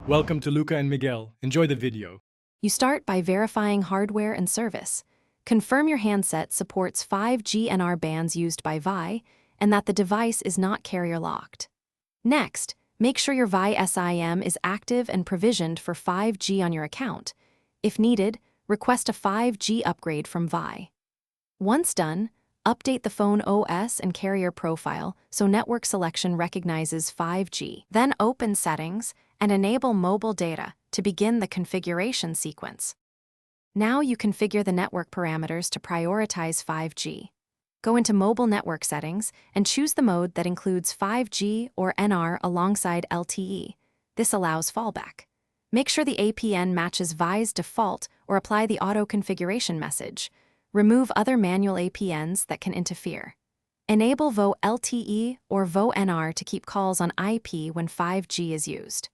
Welcome to Luca and Miguel. Enjoy the video. You start by verifying hardware and service. Confirm your handset supports 5G NR bands used by Vi and that the device is not carrier locked. Next, make sure your Vi SIM is active and provisioned for 5G on your account. If needed, request a 5G upgrade from Vi. Once done, update the phone OS and carrier profile so network selection recognizes 5G. Then open Settings and enable mobile data to begin the configuration sequence. Now you configure the network parameters to prioritize 5G. Go into Mobile Network Settings and choose the mode that includes 5G or NR alongside LTE. This allows fallback. Make sure the APN matches Vi's default or apply the auto configuration message. Remove other manual APNs that can interfere. Enable VO LTE or VO NR to keep calls on IP when 5G is used.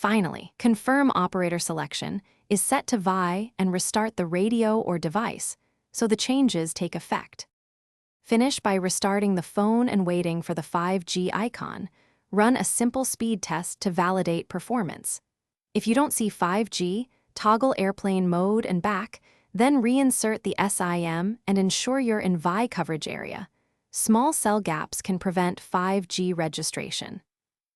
Finally, confirm operator selection is set to Vi and restart the radio or device so the changes take effect. Finish by restarting the phone and waiting for the 5G icon. Run a simple speed test to validate performance. If you don't see 5G, toggle airplane mode and back, then reinsert the SIM and ensure you're in Vi coverage area. Small cell gaps can prevent 5G registration.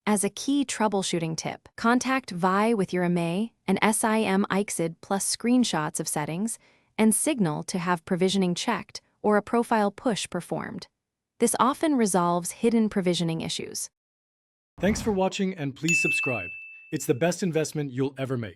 As a key troubleshooting tip, contact Vi with your IMEI and SIM IXID plus screenshots of settings and signal to have provisioning checked or a profile push performed. This often resolves hidden provisioning issues. Thanks for watching and please subscribe. It's the best investment you'll ever make.